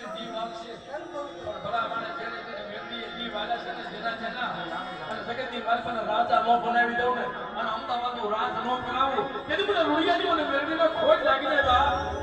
દી વાગશે પણ ભલા માને જેને જેને મેળવીએ દી વાલા છે ને જેના જેના અને જગતની માલપાને રાજા નો બનાવી દઉં ને અને અમદાવાદનું રાજ નો કરાવું તેથી મને રૂડિયાની મને મેળવીને ખોટ લાગી જાય બા